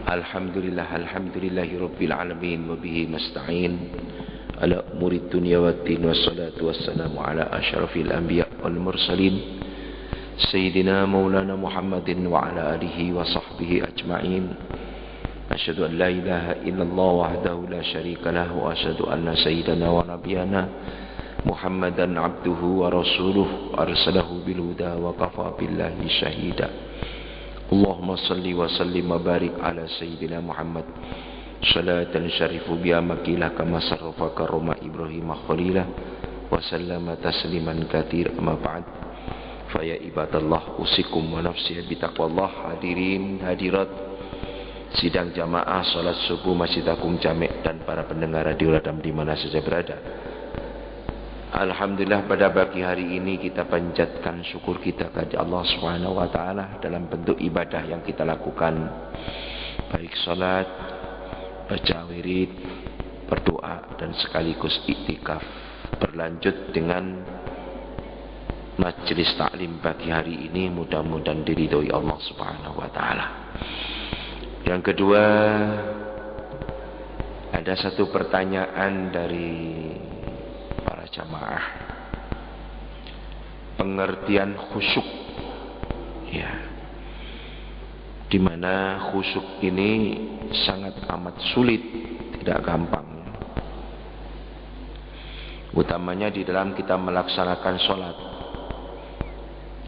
Alhamdulillahi rabbil alamin wa bihi nasta'in ala umurid dunya waddin, wassalatu wassalamu ala asyrafil anbiya wal mursalin sayyidina maulana Muhammadin wa ala alihi wa sahbihi ajma'in. Asyhadu an la ilaha illallah wahdahu la syarika lahu wa asyhadu anna sayyidana wa nabiyana Muhammadan abduhu wa rasuluh arsalahu bil huda wa kafa billahi syahida. Allahumma salli wa sallim wa barik ala sayyidina Muhammad salatan syarifu biha makilah kama sarrafa karoma Ibrahim khalilah wa sallama tasliman katsir. Amma ba'd, fa ya ibadallah usikum wa nafsi bi taqwallah. Hadirin hadirat sidang jamaah salat subuh Masjid Agung Jamek dan para pendengar radio Radam di mana saja berada. Alhamdulillah, pada pagi hari ini kita panjatkan syukur kita kepada Allah Subhanahu wa taala dalam bentuk ibadah yang kita lakukan, baik salat, baca wirid, berdoa dan sekaligus iktikaf, berlanjut dengan majelis taklim pagi hari ini. Mudah-mudahan diridhoi Allah Subhanahu wa taala. Yang kedua, ada satu pertanyaan dari para jamaah, pengertian khusyuk, ya, dimana khusyuk ini sangat amat sulit, tidak gampang, utamanya di dalam kita melaksanakan sholat.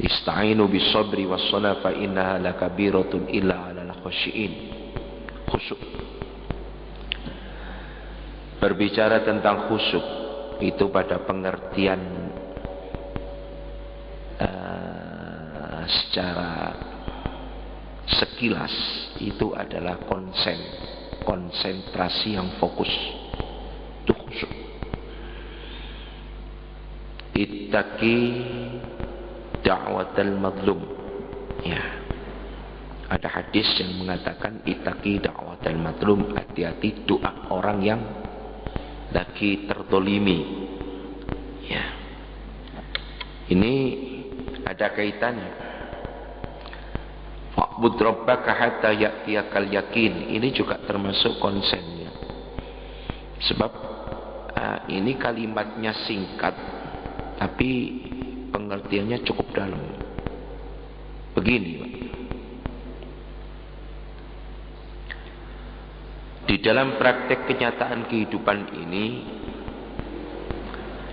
Ista'inu bis sabri was shalah fa innaha lakabiratun illa 'alal khashiin. Khusyuk, berbicara tentang khusyuk itu pada pengertian secara sekilas itu adalah konsentrasi yang fokus, itu khusyuk. Ittaqi da'watal madlum, ya, ada hadis yang mengatakan ittaqi da'watal madlum, hati-hati doa orang yang lagi tertolimi, ya. Ini ada kaitannya. Wa'bud rabbaka hatta ya'tiyakal yakin, ini juga termasuk konsennya. Sebab ini kalimatnya singkat tapi pengertiannya cukup dalam. Begini, Pak. Di dalam praktek kenyataan kehidupan ini,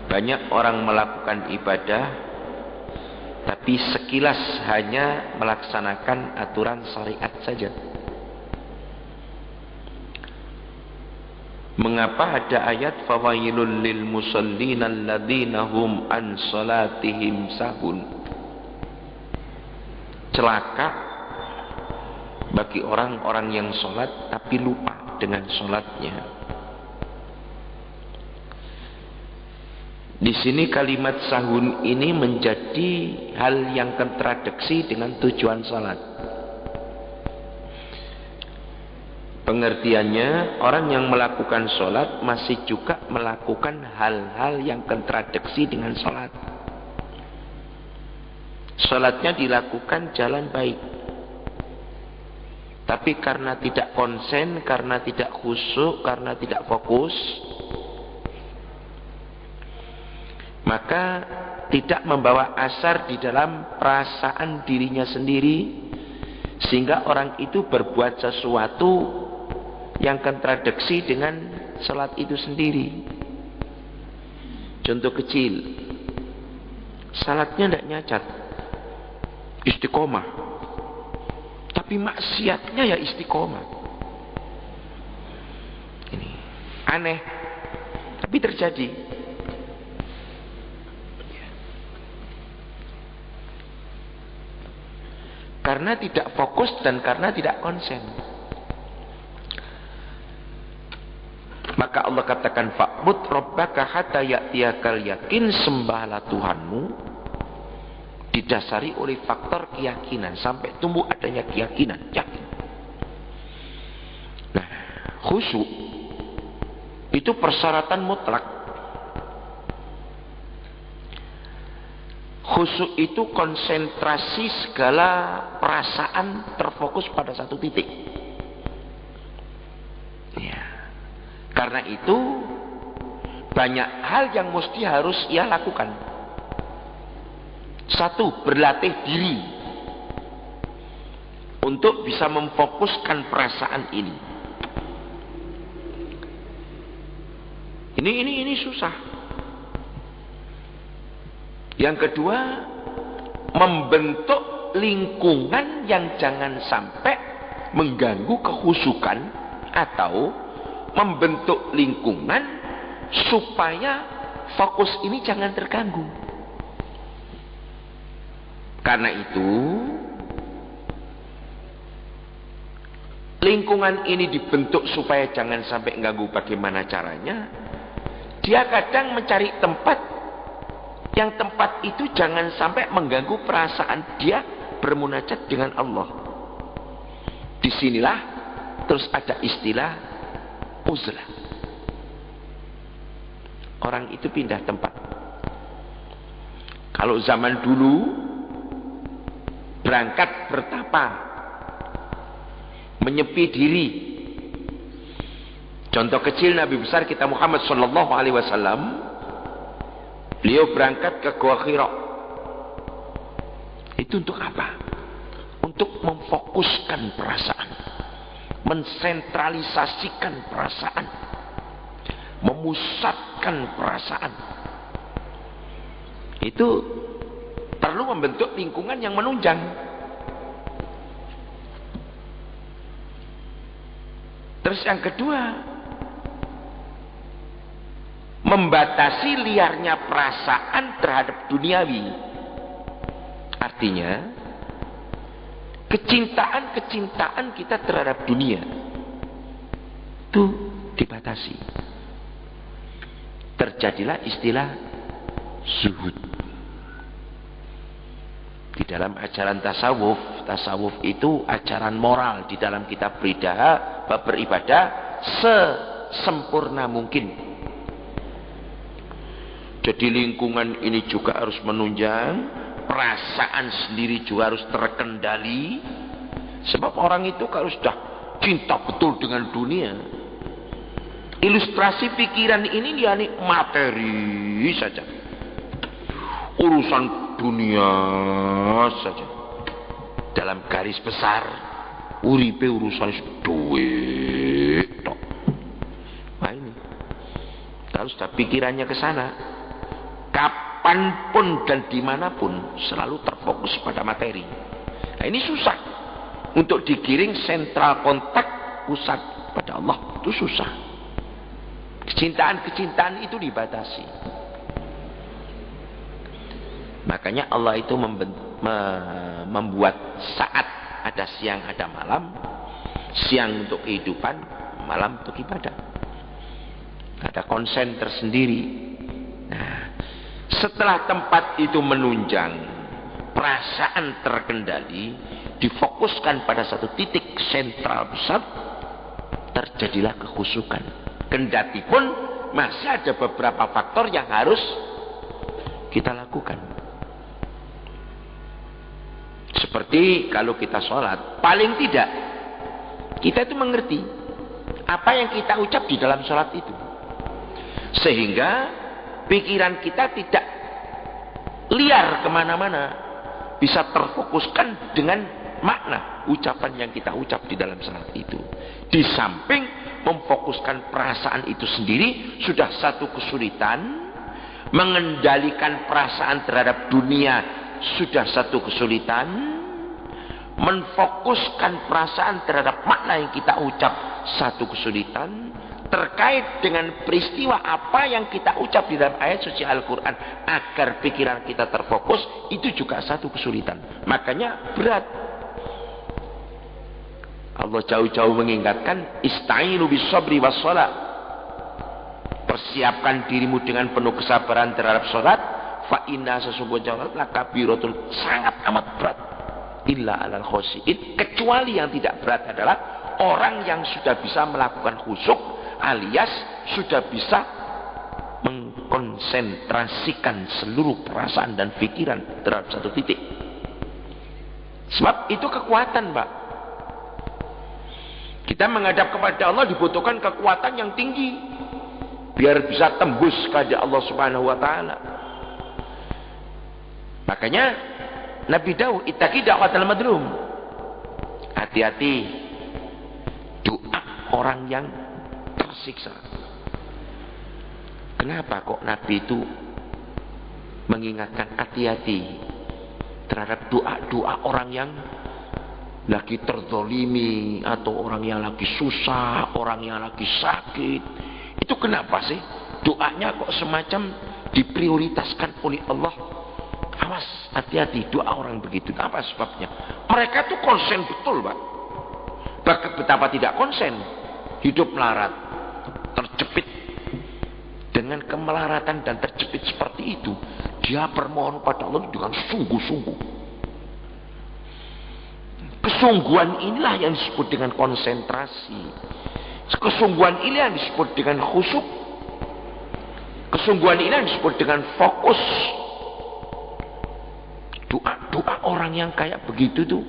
banyak orang melakukan ibadah tapi sekilas hanya melaksanakan aturan syariat saja. Mengapa ada ayat fawailul lil musallin alladzina hum an salatihim sahun? Celaka bagi orang-orang yang sholat tapi lupa dengan sholatnya. Di sini kalimat sahun ini menjadi hal yang kontradiksi dengan tujuan sholat. Pengertiannya, orang yang melakukan sholat masih juga melakukan hal-hal yang kontradiksi dengan sholat. Sholatnya dilakukan jalan baik, tapi karena tidak konsen, karena tidak khusyuk, karena tidak fokus, maka tidak membawa asar di dalam perasaan dirinya sendiri, sehingga orang itu berbuat sesuatu yang kontradiksi dengan salat itu sendiri. Contoh kecil, salatnya tidak nyacat, istiqomah, tapi maksiatnya ya istiqomah. Ini aneh, tapi terjadi. Karena tidak fokus dan karena tidak konsen. Maka Allah katakan fa'bud rabbaka hatta ya'tiyakal yakin, sembahlah Tuhanmu didasari oleh faktor keyakinan, sampai tumbuh adanya keyakinan, yakin. Nah, khusyuk itu persyaratan mutlak. Khusyuk itu konsentrasi segala perasaan terfokus pada satu titik. Karena itu banyak hal yang mesti harus ia lakukan. Satu, berlatih diri untuk bisa memfokuskan perasaan ini. Ini susah. Yang kedua, membentuk lingkungan yang jangan sampai mengganggu kehusukan, atau membentuk lingkungan supaya fokus ini jangan terganggu. Karena itu lingkungan ini dibentuk supaya jangan sampai mengganggu. Bagaimana caranya? Dia kadang mencari tempat yang tempat itu jangan sampai mengganggu perasaan dia bermunajat dengan Allah. Disinilah terus ada istilah uzlah. Orang itu pindah tempat. Kalau zaman dulu berangkat bertapa, menyepi diri. Contoh kecil Nabi besar kita Muhammad sallallahu alaihi wasallam, beliau berangkat ke Gua Hira. Itu untuk apa? Untuk memfokuskan perasaan, mensentralisasikan perasaan, memusatkan perasaan. Itu perlu membentuk lingkungan yang menunjang. Terus yang kedua, membatasi liarnya perasaan terhadap duniawi. Artinya kecintaan kita terhadap dunia itu dibatasi. Terjadilah istilah zuhud. Di dalam ajaran tasawuf itu ajaran moral di dalam kitab beribadah sesempurna mungkin. Jadi lingkungan ini juga harus menunjang, perasaan sendiri juga harus terkendali. Sebab orang itu kalau sudah cinta betul dengan dunia, ilustrasi pikiran ini yakni materi saja, urusan dunia saja. Dalam garis besar, uripe urusan duit tok. Nah ini, kalau sudah pikirannya ke sana, kapanpun dan dimanapun selalu terfokus pada materi. Nah ini susah. Untuk digiring sentral kontak pusat pada Allah itu susah. Kecintaan itu dibatasi. Makanya Allah itu membuat saat ada siang ada malam, siang untuk kehidupan, malam untuk ibadah. Ada konsen tersendiri. Nah, setelah tempat itu menunjang, perasaan terkendali, difokuskan pada satu titik sentral pusat, terjadilah kekhusyukan. Kendati pun masih ada beberapa faktor yang harus kita lakukan. Seperti kalau kita sholat, paling tidak kita itu mengerti apa yang kita ucap di dalam sholat itu, sehingga pikiran kita tidak liar kemana-mana, bisa terfokuskan dengan makna ucapan yang kita ucap di dalam salat itu. Di samping memfokuskan perasaan itu sendiri sudah satu kesulitan, mengendalikan perasaan terhadap dunia sudah satu kesulitan, menfokuskan perasaan terhadap makna yang kita ucap satu kesulitan, terkait dengan peristiwa apa yang kita ucap di dalam ayat suci Al-Quran agar pikiran kita terfokus, itu juga satu kesulitan. Makanya berat. Allah jauh-jauh mengingatkan, ista'inu bis-sabri was-shalah. Persiapkan dirimu dengan penuh kesabaran terhadap salat. Fa inna sesungguhnya salat lakabiratun, sangat amat berat. Illa alal khosyi'in, kecuali yang tidak berat adalah orang yang sudah bisa melakukan khusyuk, alias sudah bisa mengkonsentrasikan seluruh perasaan dan pikiran terhadap satu titik. Sebab itu kekuatan, Pak. Kita menghadap kepada Allah dibutuhkan kekuatan yang tinggi biar bisa tembus kepada Allah Subhanahu wa taala. Makanya Nabi Daud, ittaqi da'watal madlum. Hati-hati doa orang yang tersiksa. Kenapa kok Nabi itu mengingatkan hati-hati terhadap doa-doa orang yang lagi terzolimi atau orang yang lagi susah, orang yang lagi sakit? Itu kenapa sih doanya kok semacam diprioritaskan oleh Allah? Awas, hati-hati doa orang begitu. Apa sebabnya? Mereka tuh konsen betul, Pak. Betapa tidak konsen, hidup melarat, terjepit dengan kemelaratan dan terjepit seperti itu. Dia bermohon pada Allah dengan sungguh-sungguh. Kesungguhan inilah yang disebut dengan konsentrasi. Kesungguhan ini yang disebut dengan khusyuk. Kesungguhan ini yang disebut dengan fokus. Doa orang yang kayak begitu tuh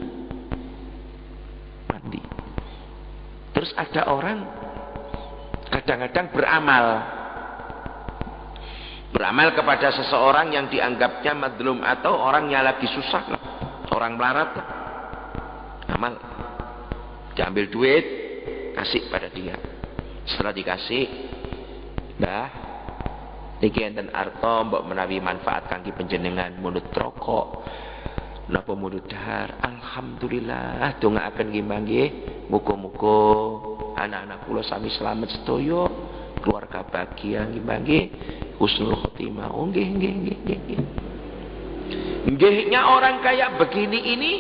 mandi. Terus ada orang kadang-kadang beramal kepada seseorang yang dianggapnya madlum atau orang yang lagi susah lah, orang melarat lah. Amal, diambil duit, kasih pada dia. Setelah dikasih, dah niki enten arto mbok menawi manfaat kangge panjenengan munut rokok napa munut dahar. Alhamdulillah, dongaaken nggih nggih, muga-muga anak-anak kula sami slamet sedaya, keluarga bahagia nggih nggih, husnul khotimah. Oh nggih nggih nggih nggih. Nggihnya orang kayak begini ini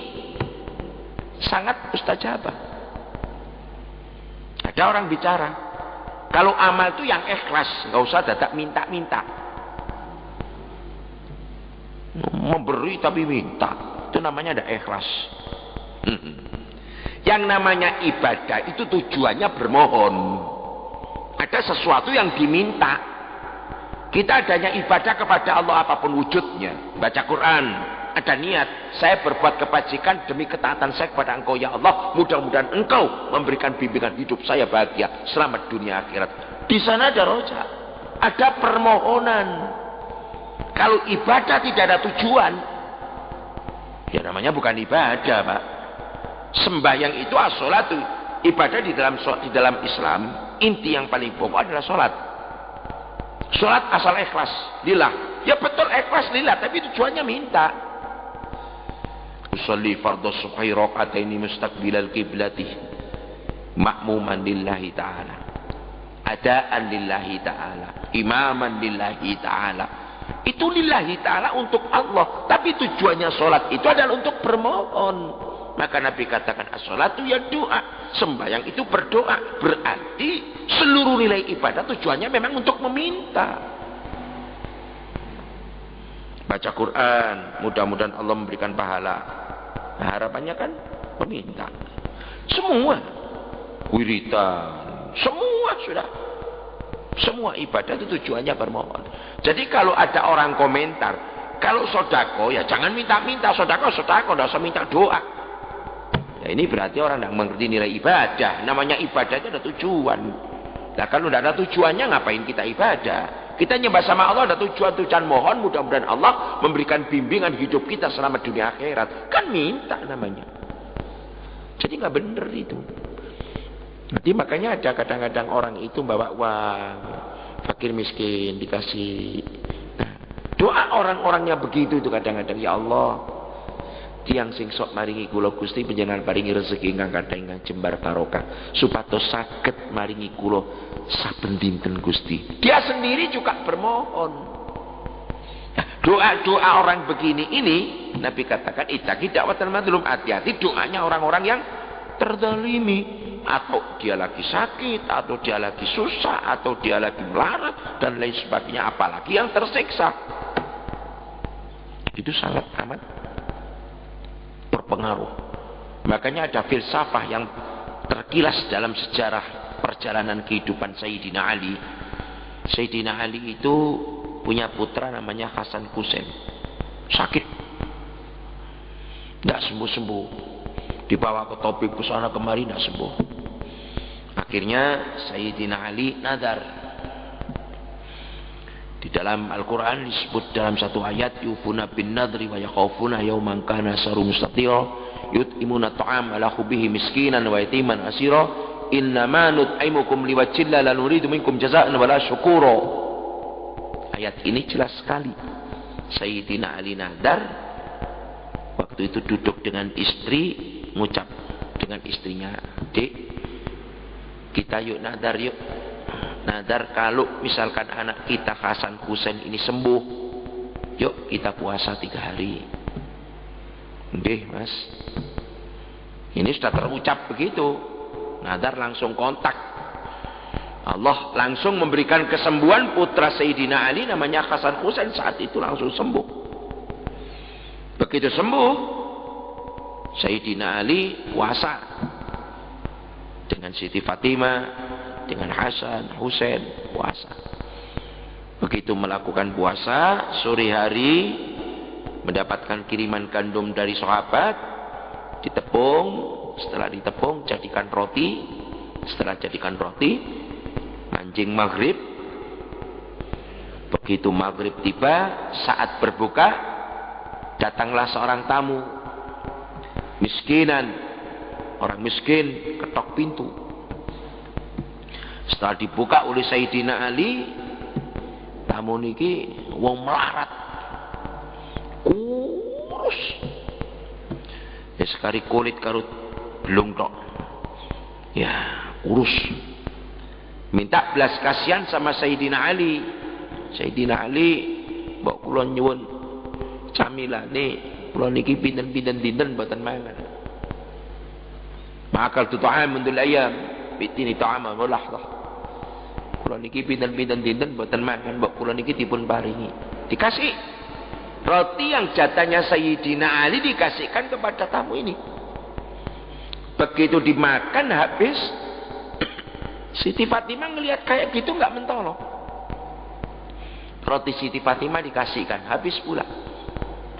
sangat mustajabah. Ada orang bicara, kalau amal itu yang ikhlas, nggak usah dadak minta-minta. Memberi tapi minta, itu namanya ada ikhlas. Yang namanya ibadah itu tujuannya bermohon. Ada sesuatu yang diminta. Kita adanya ibadah kepada Allah apapun wujudnya, baca Quran, ada niat, saya berbuat kebajikan demi ketaatan saya kepada Engkau ya Allah, mudah-mudahan Engkau memberikan bimbingan hidup saya bahagia, selamat dunia akhirat. Di sana ada roja, ada permohonan. Kalau ibadah tidak ada tujuan, ya namanya bukan ibadah, Pak. Sembahyang itu as-sholatu, ibadah di dalam Islam, inti yang paling pokok adalah sholat. Sholat asal ikhlas, lillah. Ya betul ikhlas lillah, tapi tujuannya minta. Usolli fardhu subhi rakaataini mustaqbilal qiblati ma'muman lillahi ta'ala, adaan lillahi ta'ala, imaman lillahi ta'ala. Itu lillahi ta'ala untuk Allah, tapi tujuannya sholat itu adalah untuk bermohon. Maka Nabi katakan as-sholatu ya doa, sembahyang itu berdoa, berarti seluruh nilai ibadah tujuannya memang untuk meminta. Baca Quran, mudah-mudahan Allah memberikan pahala. Nah, harapannya kan meminta. Semua wiridan, semua sudah. Semua ibadah itu tujuannya bermohon. Jadi kalau ada orang komentar, kalau sodako ya jangan minta-minta, sodako, tidak usah minta doa. Ya ini berarti orang tidak mengerti nilai ibadah. Namanya ibadah itu ada tujuan. Nah kalau tidak ada tujuannya ngapain kita ibadah? Kita nyembah sama Allah ada tujuan mohon, mudah-mudahan Allah memberikan bimbingan hidup kita selama dunia akhirat. Kan minta namanya. Jadi nggak bener itu. Jadi makanya ada kadang-kadang orang itu bawa uang, fakir miskin dikasih. Nah, doa orang-orangnya begitu itu kadang-kadang, ya Allah, tiang sing sok maringi kula Gusti panjenengan paringi rezeki ingkang kathah ingkang jembar barokah supados saged maringi kula saben dinten Gusti. Dia sendiri juga bermohon. Nah, doa-doa orang begini ini Nabi katakan ittaqi da'watal madlum, hati-hati doanya orang-orang yang terzalimi, atau dia lagi sakit, atau dia lagi susah, atau dia lagi melarat dan lain sebagainya, apalagi yang tersiksa. Itu sangat amat berpengaruh. Makanya ada filsafah yang terkilas dalam sejarah perjalanan kehidupan Sayyidina Ali. Sayyidina Ali itu punya putra namanya Hasan Husain. Sakit, tidak sembuh-sembuh, dibawa ke topik ke sana kemari tidak sembuh. Akhirnya Sayyidina Ali nadar. Di dalam Al-Quran disebut dalam satu ayat, yufuna bin nadri wa yakhafuna yawman kana sarum mustatira yut'imuna ta'am ala hubbihi miskinan wa yatiman asira innama nut'imukum liwajhillah la nuridu minkum jazaa'an wala syukura. Ayat ini jelas sekali. Sayyidina Ali nadar, waktu itu duduk dengan istri, ngucap dengan istrinya, "Dek, kita yuk nadar yuk. Nadar kalau misalkan anak kita Hasan Husain ini sembuh, yuk kita puasa 3 hari." Nggih, Mas. Ini sudah terucap begitu. Nadar langsung kontak. Allah langsung memberikan kesembuhan putra Sayyidina Ali namanya Hasan Husain, saat itu langsung sembuh. Begitu sembuh, Sayyidina Ali puasa dengan Siti Fatimah, dengan Hasan, Husain, puasa. Begitu melakukan puasa, sore hari mendapatkan kiriman gandum dari sahabat, ditepung, setelah ditepung jadikan roti, setelah jadikan roti mancing maghrib. Begitu maghrib tiba, saat berbuka datanglah seorang tamu miskinan, orang miskin, ketok pintu. Setelah dibuka oleh Sayyidina Ali, tamu niki wong melarat, kurus, ya sekali kulit karut belum tok, ya kurus. Minta belas kasihan sama Sayyidina Ali. Sayyidina Ali, mbok kula nyuwun camilane, kula niki pinten-pinten dinten mboten mangan. Makal tu ta'am mundul ayam, bitini ta'ama walahdah. Kula niki pinten-pinten dinten mboten mangan, mbok kula niki dipun paringi. Dikasih roti yang jatahnya Sayyidina Ali dikasihkan kepada tamu ini. Begitu dimakan habis, Siti Fatimah ngelihat kayak gitu nggak mentolok. Roti Siti Fatimah dikasihkan, habis pula.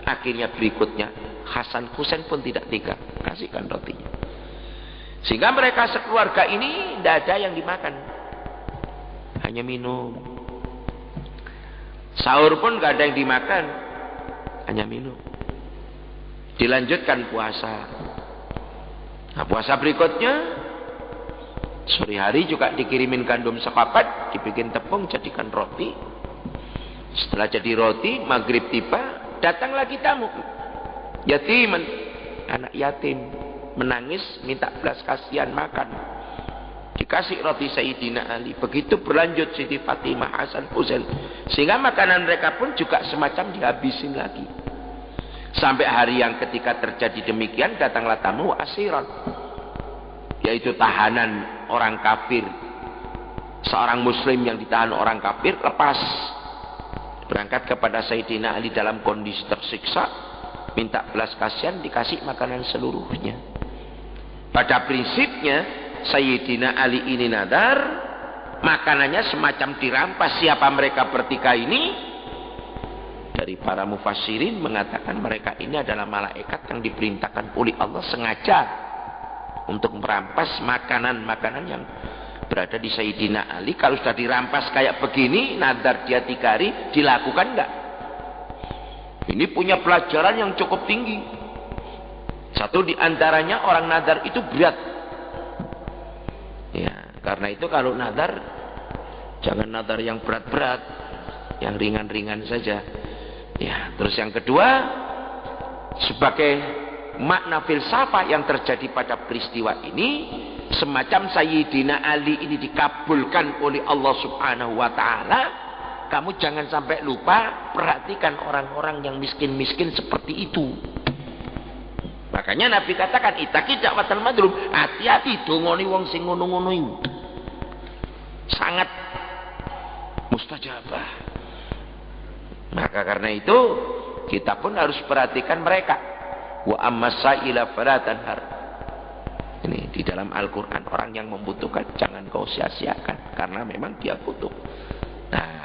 Akhirnya berikutnya Hasan Husain pun tidak tega, kasihkan rotinya. Sehingga mereka sekeluarga ini tidak ada yang dimakan, hanya minum. Sahur pun nggak ada yang dimakan, hanya minum. Dilanjutkan puasa. Nah, puasa berikutnya sore hari juga dikirimin gandum sepapat, dibikin tepung, jadikan roti. Setelah jadi roti, maghrib tiba, datang lagi tamu. Yatiman, anak yatim, menangis, minta belas kasihan makan. Dikasih roti Sayyidina Ali. Begitu berlanjut Siti Fatimah, Hasan, Husain. Sehingga makanan mereka pun juga semacam dihabisin lagi. Sampai hari yang ketika terjadi demikian, datanglah tamu asiran, yaitu tahanan orang kafir. Seorang muslim yang ditahan orang kafir lepas, berangkat kepada Sayyidina Ali dalam kondisi tersiksa, minta belas kasihan, dikasih makanan seluruhnya. Pada prinsipnya Sayyidina Ali ini nadar, makanannya semacam dirampas. Siapa mereka bertiga ini? Dari para mufassirin mengatakan mereka ini adalah malaikat yang diperintahkan oleh Allah sengaja untuk merampas makanan-makanan yang berada di Sayyidina Ali. Kalau sudah dirampas kayak begini, nadar dia 3 hari, dilakukan enggak? Ini punya pelajaran yang cukup tinggi. Satu di antaranya, orang nadar itu berat. Ya, karena itu kalau nadar, jangan nadar yang berat-berat, yang ringan-ringan saja. Ya, terus yang kedua, sebagai makna filsafah yang terjadi pada peristiwa ini, semacam Sayyidina Ali ini dikabulkan oleh Allah Subhanahu wa Ta'ala. Kamu jangan sampai lupa, perhatikan orang-orang yang miskin-miskin seperti itu. Makanya Nabi katakan, itaki dakwatal madlum, hati-hati dongoni wong sing ngono-ngono iku. Sangat mustajabah. Maka karena itu kita pun harus perhatikan mereka. Wa ammasaila fala tanhar. Ini di dalam Al-Quran, orang yang membutuhkan jangan kau sia-siakan, karena memang dia butuh. Nah,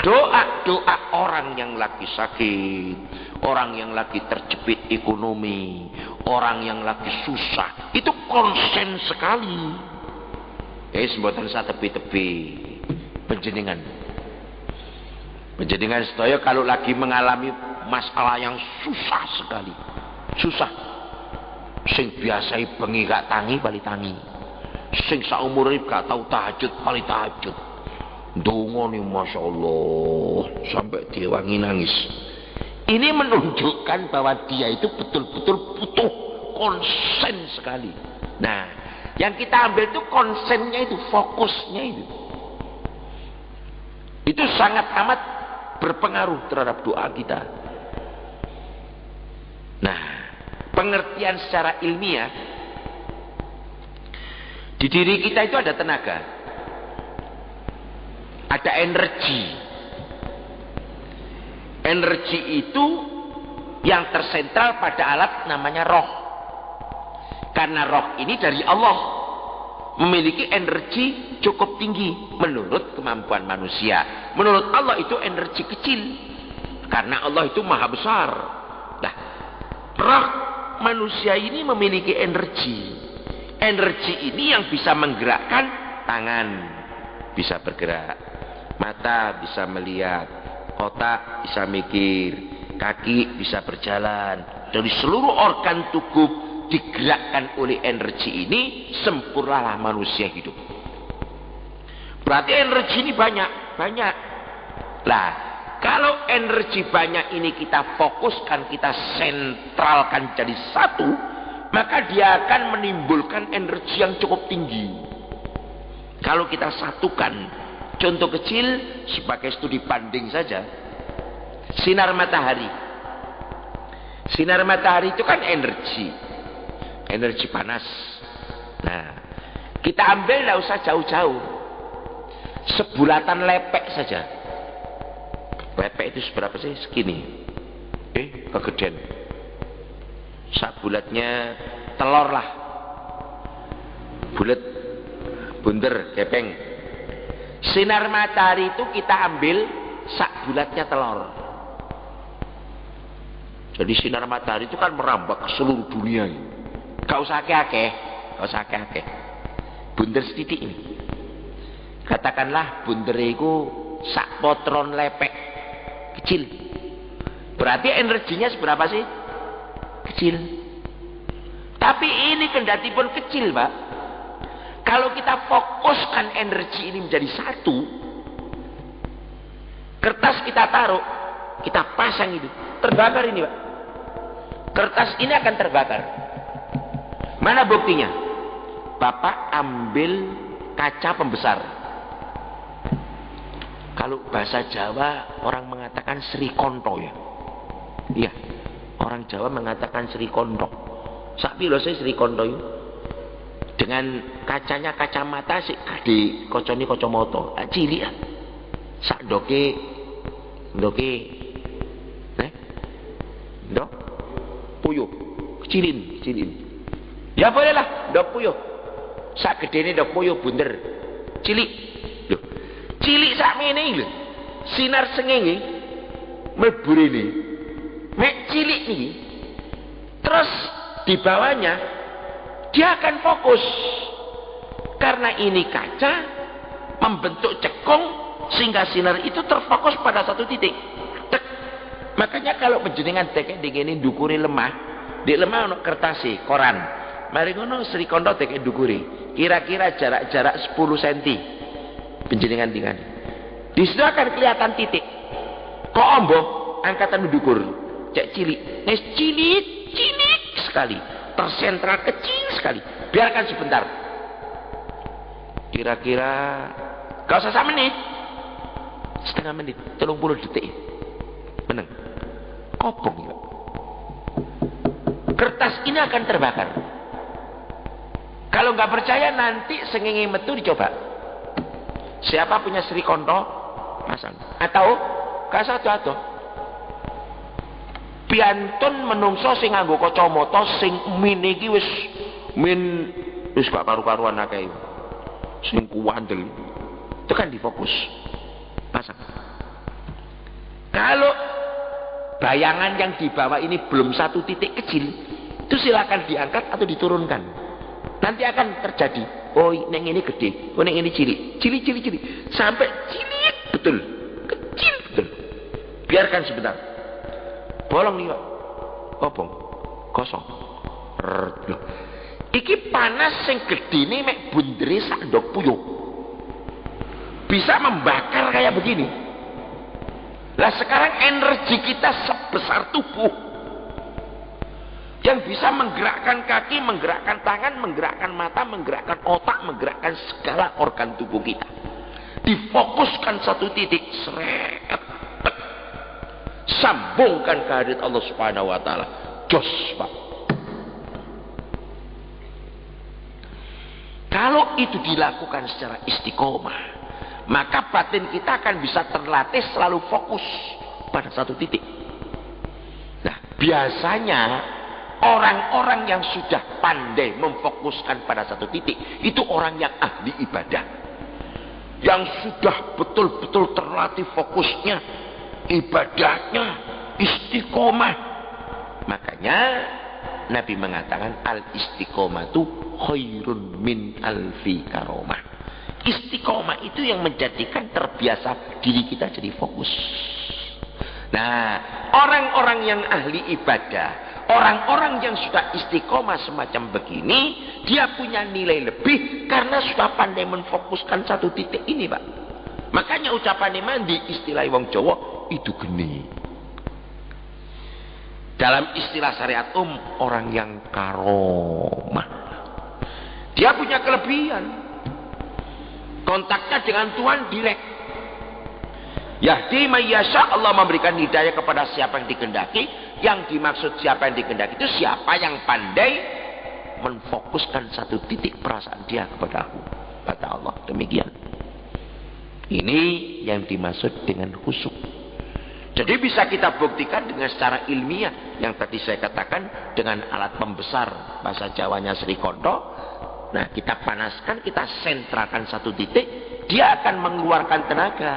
doa-doa orang yang lagi sakit, orang yang lagi terjepit ekonomi, orang yang lagi susah, itu konsen sekali. Mboten satepi-tepi panjenengan. Panjenengan sedaya kalau lagi mengalami masalah yang susah sekali. Susah. Sing biasa bengi gak tangi bali tangi. Sing saumur gak tahu tahajud bali tahajud. Ndonga nih Masya Allah sampai diwangi nangis. Ini menunjukkan bahwa dia itu betul-betul butuh konsen sekali. Nah, yang kita ambil itu konsennya itu, fokusnya itu. Itu sangat amat berpengaruh terhadap doa kita. Nah, pengertian secara ilmiah, di diri kita itu ada tenaga, ada energi. Energi itu yang tersentral pada alat namanya roh. Karena roh ini dari Allah, memiliki energi cukup tinggi menurut kemampuan manusia. Menurut Allah itu energi kecil, karena Allah itu maha besar. Nah, roh manusia ini memiliki energi. Energi ini yang bisa menggerakkan tangan, bisa bergerak, mata bisa melihat, otak bisa mikir, kaki bisa berjalan. Dari seluruh organ tubuh digerakkan oleh energi ini, sempurnalah manusia hidup. Berarti energi ini banyak. Lah, kalau energi banyak ini kita fokuskan, kita sentralkan jadi satu, maka dia akan menimbulkan energi yang cukup tinggi. Kalau kita satukan, contoh kecil sebagai studi banding saja, sinar matahari. Sinar matahari itu kan energi panas. Nah, kita ambil, tidak usah jauh-jauh, sebulatan lepek saja. Lepek itu seberapa sih? Segini. Kegedean. Sak bulatnya telur lah, bulat, bunder, gepeng. Sinar matahari itu kita ambil sak bulatnya telur. Jadi sinar matahari itu kan merambah ke seluruh dunia. Gak usah akeh-akeh. Bunder setitik ini. Katakanlah bunder itu sak potron lepek kecil. Berarti energinya seberapa sih? Kecil. Tapi ini kendati pun kecil, Pak. Kalau kita fokuskan energi ini menjadi satu, kertas kita taruh, kita pasang itu, terbakar ini, Pak. Kertas ini akan terbakar. Mana buktinya? Bapak ambil kaca pembesar. Kalau bahasa Jawa orang mengatakan Sri Konto ya. Iya, orang Jawa mengatakan Sri Konto. Sapi loh saya Sri Konto itu. Dengan kacanya kacamata sih di koconi kocomoto. Cilik ya. Sak doke. Dok. Puyuh. Kecilin. Ya bolehlah, dok puyuh. Sak gedene dok puyuh bunder. Cilik. Loh. Cilik sak mene lho. Sinar srengenge mlebu rene. Mek cilik iki. Terus di bawahnya dia akan fokus. Karena ini kaca membentuk cekung sehingga sinar itu terfokus pada satu titik. Tek. Makanya kalau panjenengan tekek dingene ndukure lemah, di lemah ono kertas koran. Mari ngono Sri Kondo tekek ndukure. Kira-kira jarak 10 cm. Panjenengan tinggal. Di situ akan kelihatan titik. Kok ombo angkatan ndukur. Cek cilik. Nes cilik sekali. Tersentral kecil sekali. Biarkan sebentar. Kira-kira gak usah sak menit. Setengah menit, 30 detik. Meneng. Kopong ya. Kertas ini akan terbakar. Kalau nggak percaya nanti sengenge metu dicoba. Siapa punya Sri Konto? Pasang. Atau kasado. Piantun menungso sing nganggo kacamata sing min iki wis gak karu-karuan akeh. Sing kuwandel. Itu kan difokus. Pasang. Kalau bayangan yang dibawa ini belum satu titik kecil, itu silakan diangkat atau diturunkan. Nanti akan terjadi Oh, neng ini gede, oh neng ini cilik, cilik, sampai cilik betul, kecil betul. Biarkan sebentar. Bolong nih, Pak. Obong, kosong. Loh. Iki panas sing gedene mek bundere sak ndok puyuh. Bisa membakar kayak begini. Lah sekarang energi kita sebesar tubuh. Yang bisa menggerakkan kaki, menggerakkan tangan, menggerakkan mata, menggerakkan otak, menggerakkan segala organ tubuh kita. Difokuskan satu titik, seret. Sambungkan kehadirat Allah Subhanahu wa taala. Jos, Pak. Kalau itu dilakukan secara istiqomah, maka batin kita akan bisa terlatih selalu fokus pada satu titik. Nah, biasanya orang-orang yang sudah pandai memfokuskan pada satu titik, itu orang yang ahli ibadah. Yang sudah betul-betul terlatih fokusnya, ibadahnya, istiqomah. Makanya Nabi mengatakan al-istiqomatu khairun min alfi karomah. Istiqomah itu yang menjadikan terbiasa diri kita jadi fokus. Nah, orang-orang yang ahli ibadah, orang-orang yang sudah istiqomah semacam begini, dia punya nilai lebih karena sudah pandai menfokuskan satu titik ini, Pak. Makanya ucapan mandi istilah wong Jawa itu geni. Dalam istilah syariat orang yang karomah. Dia punya kelebihan. Kontaknya dengan Tuhan direct. Yahdi mayyasha, Allah memberikan hidayah kepada siapa yang dikehendaki. Yang dimaksud siapa yang dikehendaki itu siapa yang pandai menfokuskan satu titik perasaan dia kepada aku, kata Allah. Demikian. Ini yang dimaksud dengan khusyuk. Jadi bisa kita buktikan dengan secara ilmiah yang tadi saya katakan dengan alat pembesar, bahasa Jawanya Sri Kondo. Nah, kita panaskan, kita sentrakan satu titik, dia akan mengeluarkan tenaga.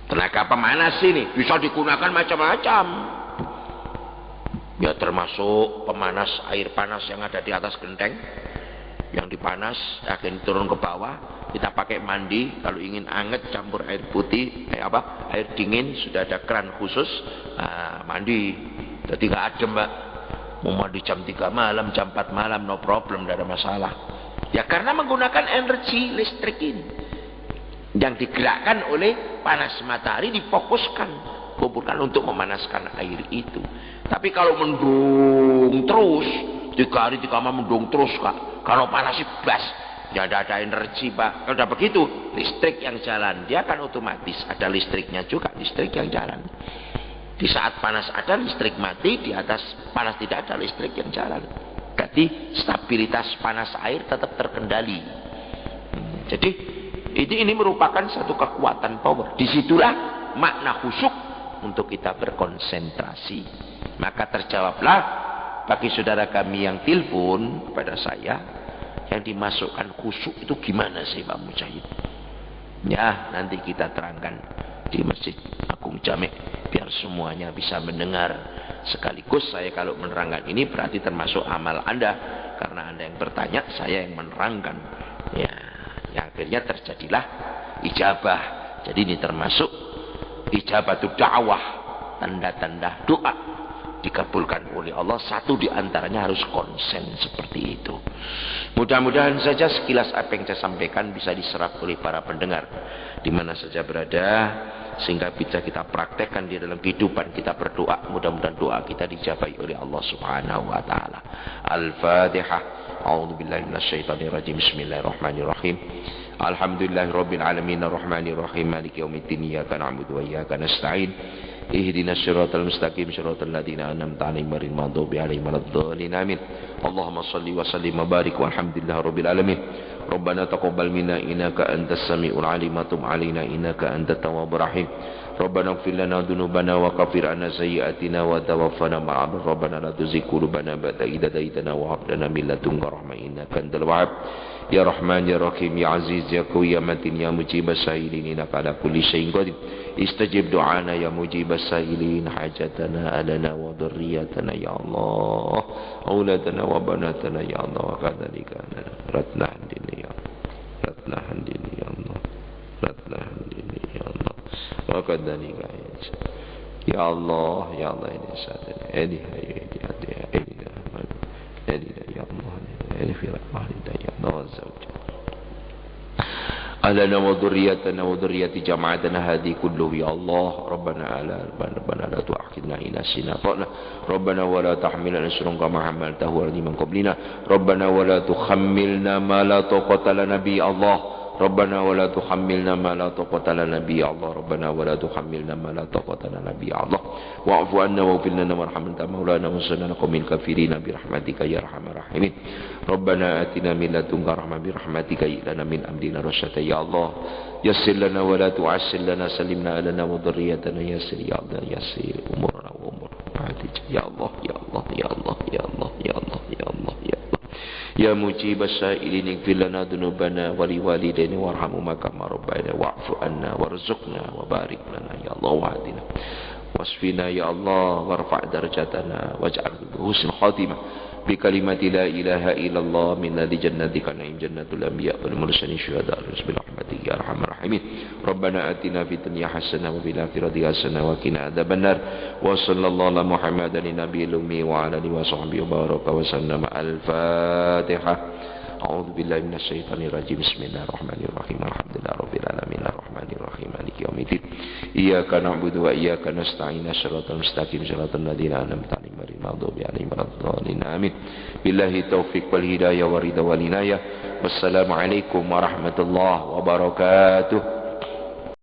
Tenaga pemanas ini bisa digunakan macam-macam. Ya termasuk pemanas air panas yang ada di atas genteng, yang dipanas, akan turun ke bawah. Kita pakai mandi, kalau ingin anget campur air putih, air dingin, sudah ada keran khusus, mandi. Jadi nggak adem, Mbak. Mau mandi jam 3 malam, jam 4 malam, no problem, tidak ada masalah. Ya karena menggunakan energi listrik ini. Yang digerakkan oleh panas matahari difokuskan, kumpulkan untuk memanaskan air itu. Tapi kalau mendung terus, 3 hari 3 malam mendung terus, Kak. Kalau panas blas, ya ada energi, Pak. Kalau udah begitu, listrik yang jalan, dia akan otomatis ada listriknya juga, listrik yang jalan. Di saat panas ada listrik mati, di atas panas tidak ada listrik yang jalan. Jadi stabilitas panas air tetap terkendali. Jadi ini merupakan satu kekuatan power. Disitulah makna khusyuk untuk kita berkonsentrasi. Maka terjawablah bagi saudara kami yang telepon kepada saya, yang dimasukkan khusyuk itu gimana sih Pak Mujahid? Ya nanti kita terangkan di Masjid Agung Jamek biar semuanya bisa mendengar. Sekaligus saya kalau menerangkan ini berarti termasuk amal Anda, karena Anda yang bertanya, saya yang menerangkan. Ya, yang akhirnya terjadilah ijabah. Jadi ini termasuk ijabatu da'wah, tanda-tanda doa dikabulkan oleh Allah. Satu di antaranya harus konsen seperti itu. Mudah-mudahan saja sekilas apa yang saya sampaikan bisa diserap oleh para pendengar di mana saja berada, sehingga bisa kita praktekkan di dalam kehidupan kita berdoa. Mudah-mudahan doa kita dijabai oleh Allah Subhanahu wa taala. Al-Fatihah. A'udzubillahi minasyaitonir rajim. Bismillahirrahmanirrahim. Alhamdulillahirabbil alamin arrahmanir rahim maliki yaumiddin iyyaka na'budu wa iyyaka nasta'in. Ihdinas siratal mustaqim siratal ladzina an'amta 'alaihim ghairil maghdubi 'alaihim waladdallin. Amin. Allahumma shalli wa sallim wa barik walhamdulillahirabbil alamin. Rabbana taqabbal minna innaka antas samiul 'alim wa tub 'alaina innaka antat tawwabur rahim. Rabbana ighfir lana dhunubana wa kaffir 'anna sayyi'atina wa tawaffana ma'al Rabbana la tuzigh qulubana ba'da idh hadaytana wa hab lana min ladunka rahmah innaka antal wahhab. Ya Rahman Ya Rahim Ya Aziz Ya Qawi Ya Matin Ya Mujib as-Sa'ilin innaka ala kulli syai'in qadir. Istajib du'ana ya mujib as-sa'ilin hajatana alana wa dhurriyyatana ya Allah. Auladana wa banatana ya Allah wa kadzalika ratna handini ya Allah. Ratna handini ya Allah. Ratna handini ya Allah. Wa kadzalika ya Allah ya Allah ini sadana. Ini ya Allah. Ini fi rahmatika ya Allah zawj. أهلنا وذريتنا وذرية جماعتنا هذه كله يا الله. ربنا لا تؤاخذنا إن نسينا أخطأنا. ربنا ولا تحملنا إصرا كما حملته على من قبلنا. ربنا ولا تحملنا ما لا طاقة لنا به الله. ربنا ولا تحملنا ما لا طاقة لنا به الله. ربنا ولا تحملنا ما لا طاقة لنا به الله. واعف عنا واغفر لنا وارحمنا أنت مولانا وانصرنا قوم الكافرين برحمتك يا أرحم الراحمين. ربنا آتنا من لدنك رحمة برحمتك لنا من أمرنا رشدا يا الله. يسر لنا ولا تعسر لنا. سلمنا لنا وذريتنا يسر يا الله. يسر أمورنا وأمور يا الله يا الله يا الله يا الله يا الله يا الله يا الله. يا مجيب السائلين اغفر لنا ذنوبنا ولوالدينا وارحمهما كما ربيانا واعف عنا وارزقنا وبارك لنا يا الله وعدنا واشفنا يا الله وارفع درجاتنا واجعل بحسن خاتمة بكلمة لا إله إلا الله من ذي جنتك نعيم جنة الأنبياء والمرسلين شهداء برحمتك يا أرحم الراحمين. ربنا آتنا في الدنيا حسنة وفي الآخرة حسنة وقنا عذاب النار. وصلى الله على محمد النبي الأمي وعلى آله وصحبه وبارك وسلم. الفاتحة. أعوذ بالله من الشيطان الرجيم. بسم الله الرحمن الرحيم. الحمد لله رب العالمين الرحمن الرحيم مالك يوم الدين. إياك نعبد وإياك نستعين صراط المستقيم صراط الذين أنعمت عليهم غير المغضوب عليهم ولا الضالين آمين. بالله التوفيق والهداية والرضا والعناية. والسلام عليكم ورحمة الله وبركاته.